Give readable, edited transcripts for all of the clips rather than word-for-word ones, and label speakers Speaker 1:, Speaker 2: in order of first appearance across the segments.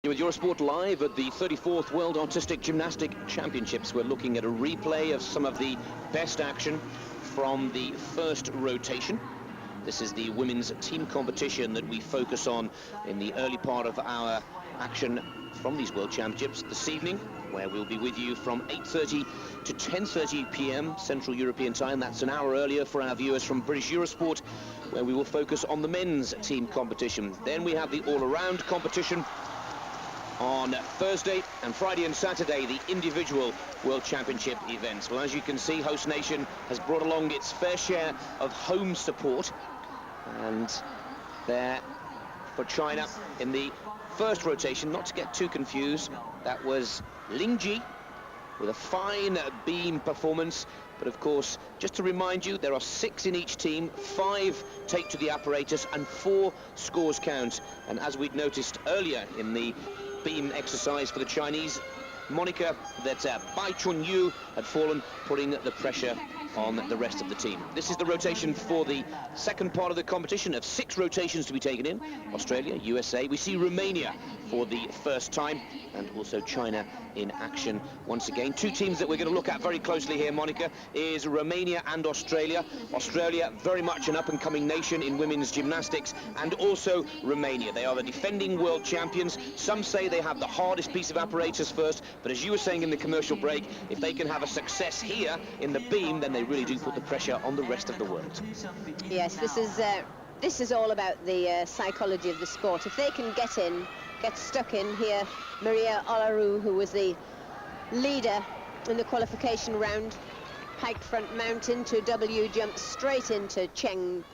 Speaker 1: With Eurosport live at the 34th World Artistic Gymnastic Championships, we're looking at a replay of some of the best action from the first rotation. This is the women's team competition that we focus on in the early part of our action from these World Championships this evening, where we'll be with you from 8:30 to 10:30 p.m. Central European Time. That's an hour earlier for our viewers from British Eurosport, where we will focus on the men's team competition. Then we have the all-around competition on Thursday, and Friday and Saturday the individual World Championship events. Well, as you can see, host nation has brought along its fair share of home support, and there for China in the first rotation, not to get too confused, that was Lingji with a fine beam performance. But of course, just to remind you, there are 6 in each team, 5 take to the apparatus and 4 scores count. And as we'd noticed earlier in the beam exercise for the Chinese, Monica, that Bai Chunyu had fallen, putting the pressure on the rest of the team. This is the rotation for the second part of the competition, of 6 rotations to be taken in. Australia, USA, we see Romania for the first time, and also China in action once again. 2 teams that we're going to look at very closely here, Monica, is Romania and Australia. Australia, very much an up-and-coming nation in women's gymnastics, and also Romania. They are the defending world champions. Some say they have the hardest piece of apparatus first, but as you were saying in the commercial break, if they can have a success here in the beam, then they really do put the pressure on the rest of the world.
Speaker 2: Yes, this is all about the psychology of the sport. If they can get stuck in here, Maria Olaru, who was the leader in the qualification round, piked front mount into W, jumped straight into Cheng.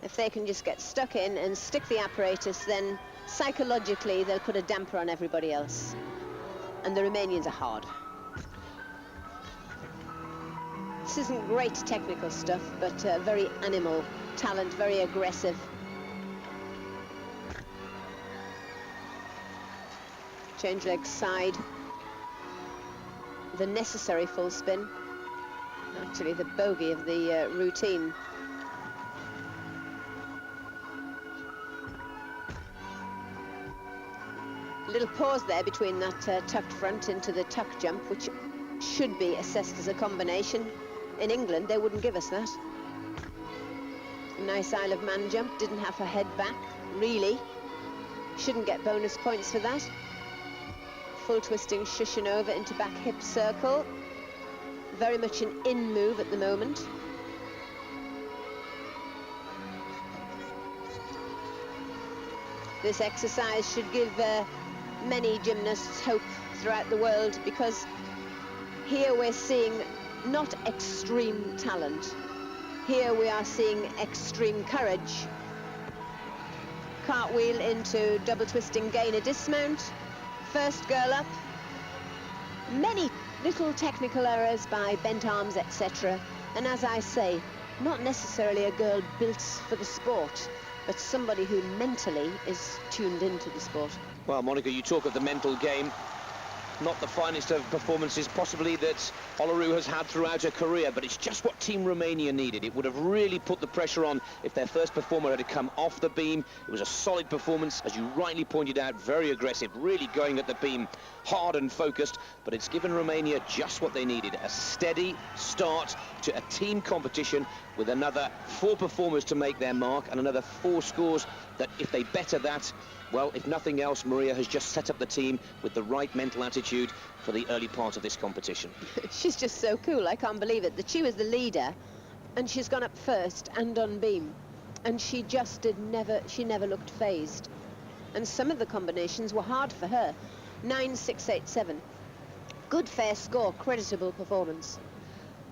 Speaker 2: If they can just get stuck in and stick the apparatus, then psychologically they'll put a damper on everybody else. And the Romanians are hard. This isn't great technical stuff, but very animal talent, very aggressive. Change leg side. The necessary full spin. Actually, the bogey of the routine. A little pause there between that tucked front into the tuck jump, which should be assessed as a combination. In England, they wouldn't give us that. Nice Isle of Man jump, didn't have her head back, really. Shouldn't get bonus points for that. Full twisting Shushinova into back hip circle. Very much an in move at the moment. This exercise should give many gymnasts hope throughout the world, because here we're seeing not extreme talent. Here we are seeing extreme courage. Cartwheel into double twisting gainer dismount. First girl up. Many little technical errors by bent arms, etc. And as I say, not necessarily a girl built for the sport, but somebody who mentally is tuned into the sport.
Speaker 1: Well, Monica, you talk of the mental game. Not the finest of performances possibly that Olaru has had throughout her career, but it's just what Team Romania needed. It would have really put the pressure on if their first performer had come off the beam. It was a solid performance, as you rightly pointed out, very aggressive, really going at the beam, hard and focused, but it's given Romania just what they needed, a steady start to a team competition with another 4 performers to make their mark and another 4 scores that, if they better that, well, if nothing else, Maria has just set up the team with the right mental attitude for the early part of this competition.
Speaker 2: She's just so cool, I can't believe it, that she was the leader and she's gone up first and on beam, and she just she never looked phased. And some of the combinations were hard for her. 9.687. Good fair score, creditable performance.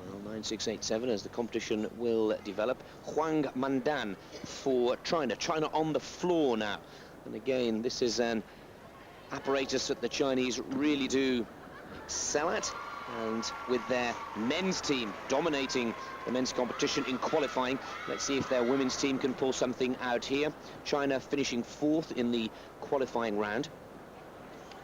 Speaker 1: Well, 9.687 as the competition will develop. Huang Mandan for China. China on the floor now. And again, this is an apparatus that the Chinese really do excel at, and with their men's team dominating the men's competition in qualifying, let's see if their women's team can pull something out here. China finishing 4th in the qualifying round.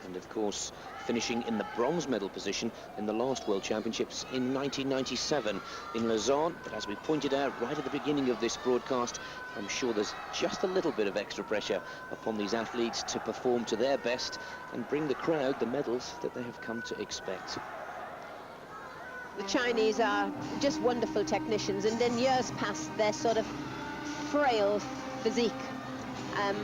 Speaker 1: and of course finishing in the bronze medal position in the last World Championships in 1997 in Lausanne. But as we pointed out right at the beginning of this broadcast, I'm sure there's just a little bit of extra pressure upon these athletes to perform to their best and bring the crowd the medals that they have come to expect.
Speaker 2: The Chinese are just wonderful technicians, and in years past their sort of frail physique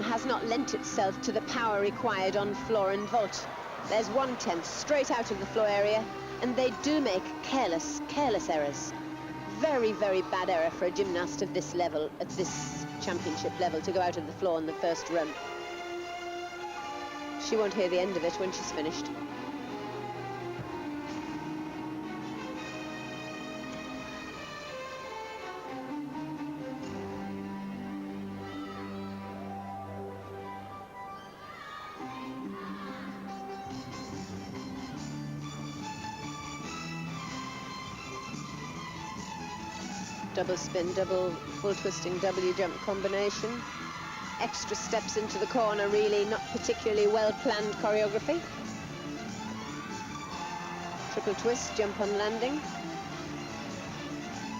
Speaker 2: has not lent itself to the power required on floor and vault. There's 1/10 straight out of the floor area, and they do make careless errors. Very, very bad error for a gymnast of this level, at this championship level, to go out of the floor on the first run. She won't hear the end of it when she's finished. Double spin, double full twisting, W jump combination. Extra steps into the corner, really not particularly well-planned choreography. Triple twist, jump on landing.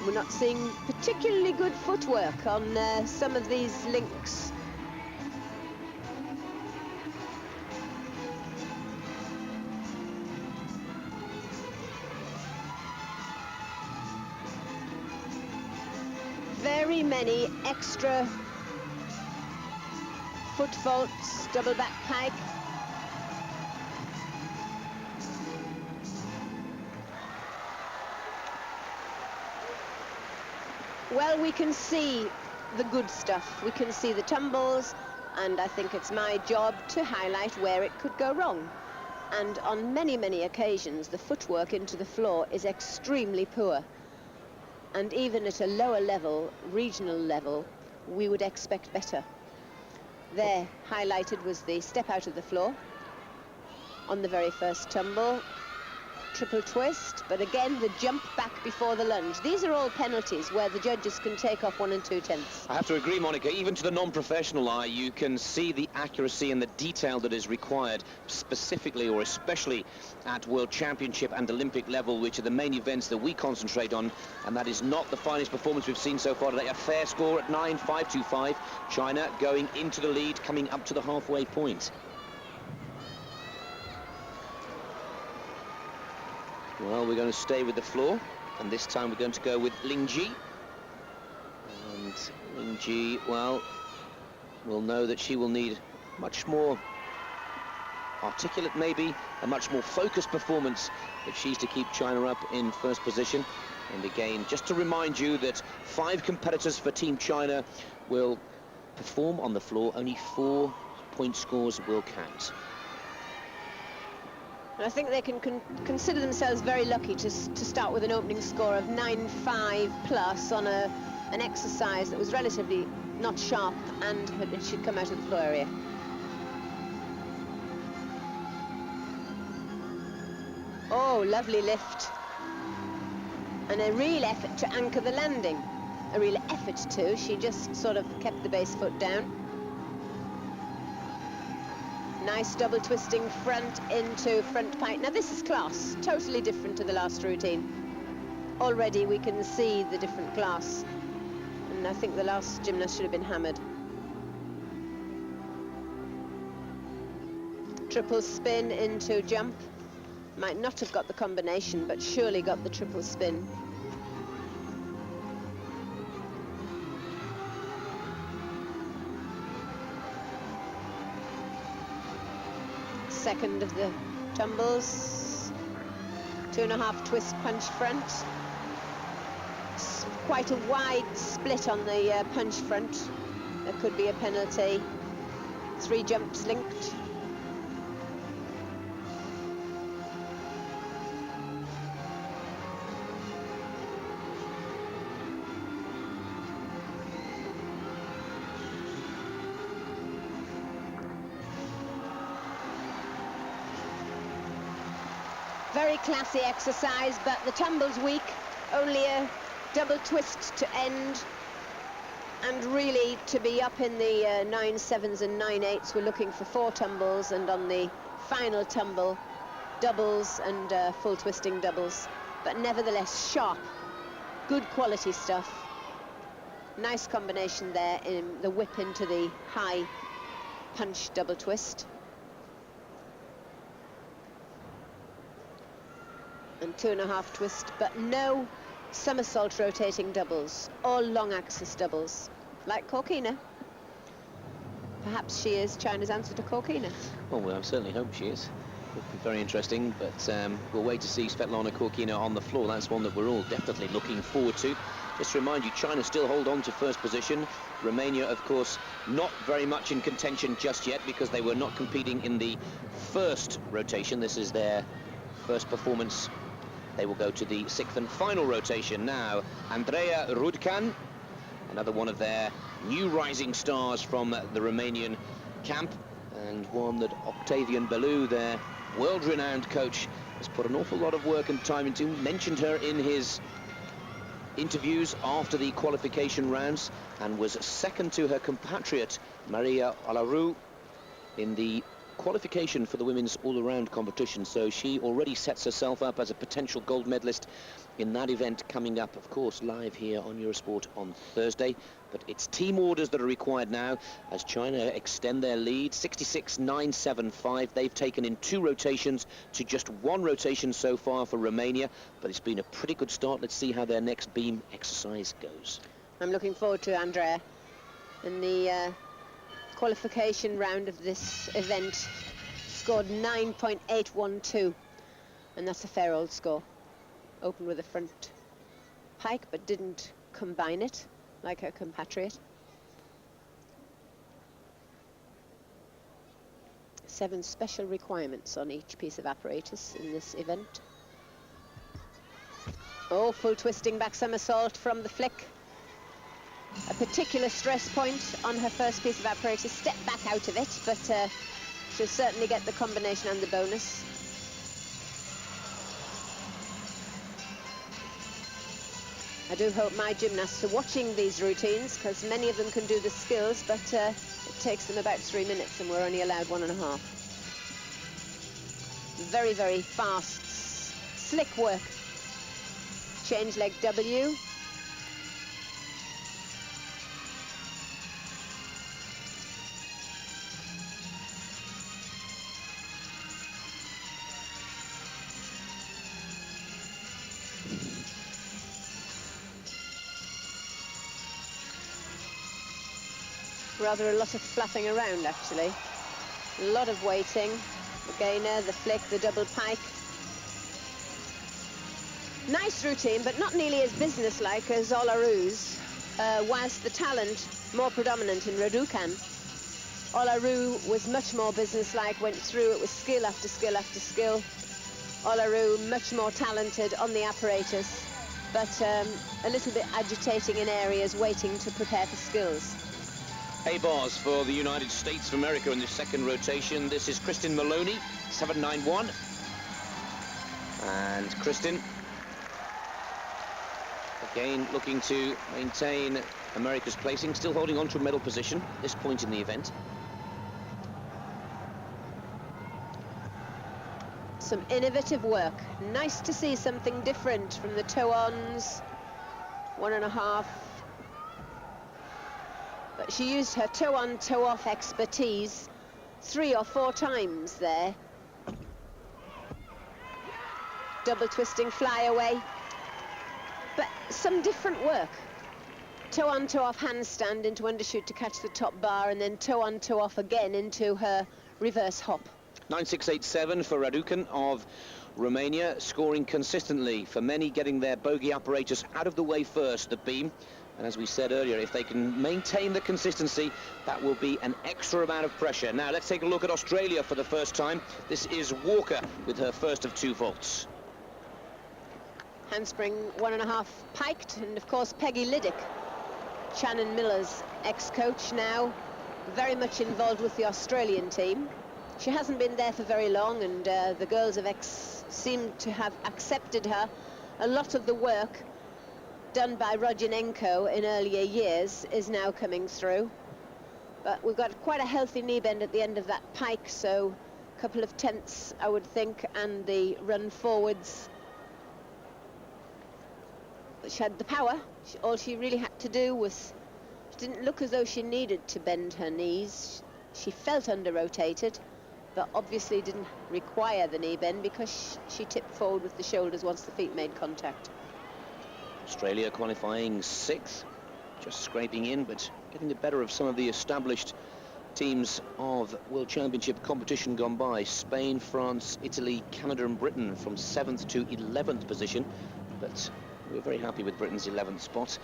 Speaker 2: We're not seeing particularly good footwork on some of these links. Very many extra foot vaults, double back pike. Well, we can see the good stuff. We can see the tumbles, and I think it's my job to highlight where it could go wrong. And on many, many occasions, the footwork into the floor is extremely poor. And even at a lower level, regional level, we would expect better. There, highlighted, was the step out of the floor on the very first tumble. Triple twist, but again the jump back before the lunge. These are all penalties where the judges can take off 1 2/10.
Speaker 1: I have to agree, Monica, even to the non-professional eye you can see the accuracy and the detail that is required, specifically or especially at World Championship and Olympic level, which are the main events that we concentrate on, and that is not the finest performance we've seen so far today. A fair score at 9.525. China going into the lead, coming up to the halfway point. Well, we're going to stay with the floor, and this time we're going to go with Ling Ji. And Ling Ji, well, we'll know that she will need much more articulate, maybe, a much more focused performance if she's to keep China up in first position. And again, just to remind you that 5 competitors for Team China will perform on the floor. Only 4 point scores will count.
Speaker 2: And I think they can consider themselves very lucky to start with an opening score of 9.5 plus on an exercise that was relatively not sharp and it should come out of the floor area. Oh, lovely lift. And a real effort to anchor the landing. A real effort too. She just sort of kept the base foot down. Nice double twisting front into front pike. Now this is class, totally different to the last routine. Already we can see the different class. And I think the last gymnast should have been hammered. Triple spin into jump. Might not have got the combination, but surely got the triple spin. Second of the tumbles, 2.5 twist punch front. It's quite a wide split on the punch front. There could be a penalty. 3 jumps linked. Very classy exercise, but the tumble's weak. Only a double twist to end. And really, to be up in the 9/7s and 9/8s, we're looking for 4 tumbles, and on the final tumble, doubles and full twisting doubles. But nevertheless, sharp, good quality stuff. Nice combination there in the whip into the high punch double twist. And 2.5 twist, but no somersault rotating doubles, all long axis doubles, like Corkina. Perhaps she is China's answer to Corkina.
Speaker 1: Well, I certainly hope she is. Would be very interesting, but we'll wait to see Svetlana Corkina on the floor. That's one that we're all definitely looking forward to. Just to remind you, China still hold on to first position. Romania, of course, not very much in contention just yet because they were not competing in the first rotation. This is their first performance. They will go to the 6th and final rotation now. Andreea Rudcan, another one of their new rising stars from the Romanian camp, and one that Octavian Bellew, their world-renowned coach, has put an awful lot of work and time into. Mentioned her in his interviews after the qualification rounds, and was second to her compatriot Maria Olaru in the qualification for the women's all-around competition. So she already sets herself up as a potential gold medalist in that event, coming up, of course, live here on Eurosport on Thursday. But it's team orders that are required now as China extend their lead. 66.975. They've taken in 2 rotations to just 1 rotation so far for Romania, but it's been a pretty good start. Let's see how their next beam exercise goes.
Speaker 2: I'm looking forward to Andrea. In the qualification round of this event, scored 9.812, and that's a fair old score. Opened with a front pike but didn't combine it like her compatriot. 7 special requirements on each piece of apparatus in this event. Oh, full twisting back somersault from the flick. A particular stress point on her first piece of apparatus. Step back out of it, but she'll certainly get the combination and the bonus. I do hope my gymnasts are watching these routines, because many of them can do the skills, but it takes them about 3 minutes, and we're only allowed 1.5. Very, very fast, slick work. Change leg W. Rather a lot of flapping around, actually. A lot of waiting. The gainer, the flick, the double pike. Nice routine, but not nearly as businesslike as Olaru's, whilst the talent more predominant in Raducan. Olaru was much more businesslike, went through it with skill after skill after skill. Olaru much more talented on the apparatus, but a little bit agitating in areas, waiting to prepare for skills.
Speaker 1: A-bars for the United States of America in the second rotation. This is Kristen Maloney, 791. And Kristen, again, looking to maintain America's placing, still holding on to a medal position at this point in the event.
Speaker 2: Some innovative work. Nice to see something different from the toe-ons. 1.5. But she used her toe-on, toe-off expertise 3 or 4 times there. Double twisting flyaway. But some different work. Toe-on, toe-off handstand into undershoot to catch the top bar, and then toe-on, toe-off again into her reverse hop.
Speaker 1: 9.687 for Raducan of Romania, scoring consistently. For many, getting their bogey apparatus out of the way first, the beam. And as we said earlier, if they can maintain the consistency, that will be an extra amount of pressure. Now, let's take a look at Australia for the first time. This is Walker with her first of 2 vaults.
Speaker 2: Handspring 1.5 piked, and of course Peggy Liddick, Shannon Miller's ex-coach, now very much involved with the Australian team. She hasn't been there for very long, and the girls seem to have accepted her. A lot of the work done by Rodionenko in earlier years is now coming through. But we've got quite a healthy knee bend at the end of that pike, so a couple of tenths, I would think, and the run forwards. She had the power. All she really had to do was, she didn't look as though she needed to bend her knees. She felt under-rotated, but obviously didn't require the knee bend because she tipped forward with the shoulders once the feet made contact.
Speaker 1: Australia qualifying 6th, just scraping in, but getting the better of some of the established teams of World Championship competition gone by. Spain, France, Italy, Canada and Britain from 7th to 11th position, but we're very happy with Britain's 11th spot,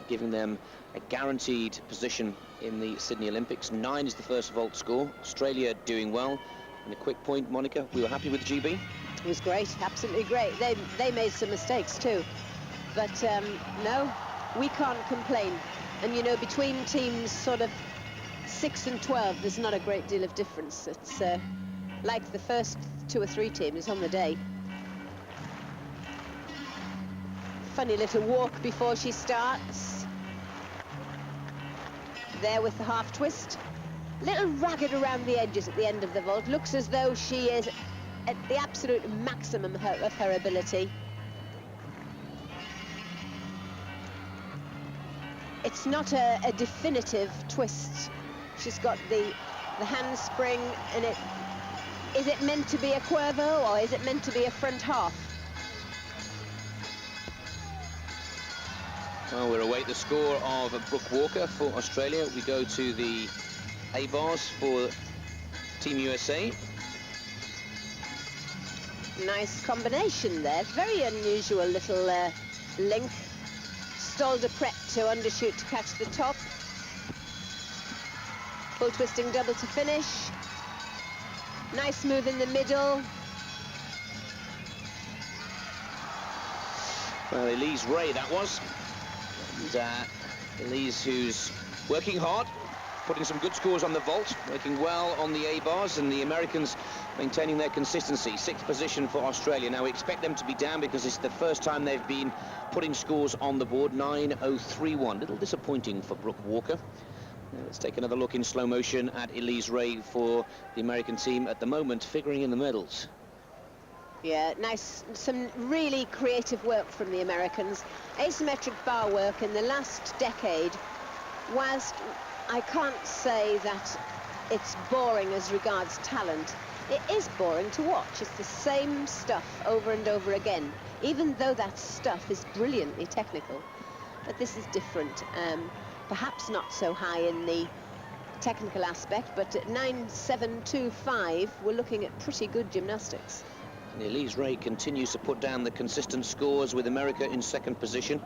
Speaker 1: giving them a guaranteed position in the Sydney Olympics. 9 is the first vault score. Australia doing well. And a quick point, Monica, we were happy with the GB?
Speaker 2: It was great, absolutely great. They made some mistakes too, but no, we can't complain. And you know, between teams sort of 6 and 12, there's not a great deal of difference. It's like the first 2 or 3 teams on the day. Funny little walk before she starts. There with the half twist. Little ragged around the edges at the end of the vault. Looks as though she is at the absolute maximum of her ability. It's not a definitive twist. She's got the handspring, and is it meant to be a cuervo or is it meant to be a front half?
Speaker 1: Well, we'll await the score of Brooke Walker for Australia. We go to the A-bars for Team USA.
Speaker 2: Nice combination there. Very unusual little link. Stalled a prep to undershoot to catch the top. Full twisting double to finish. Nice move in the middle.
Speaker 1: Well, Elise Ray that was. And Elise, who's working hard, putting some good scores on the vault, working well on the A-bars, and the Americans maintaining their consistency. 6th position for Australia. Now we expect them to be down because it's the first time they've been putting scores on the board. 9.031. Little disappointing for Brooke Walker. Now let's take another look in slow motion at Elise Ray for the American team at the moment, figuring in the medals.
Speaker 2: Yeah, nice, some really creative work from the Americans. Asymmetric bar work in the last decade, whilst I can't say that it's boring as regards talent, it is boring to watch. It's the same stuff over and over again, even though that stuff is brilliantly technical. But this is different. Perhaps not so high in the technical aspect, but at 9.725, we're looking at pretty good gymnastics.
Speaker 1: And Elise Ray continues to put down the consistent scores, with America in 2nd position.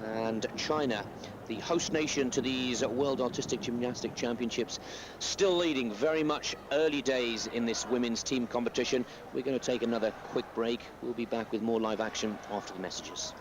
Speaker 1: And China, the host nation to these World Artistic Gymnastic Championships, still leading. Very much early days in this women's team competition. We're going to take another quick break. We'll be back with more live action after the messages.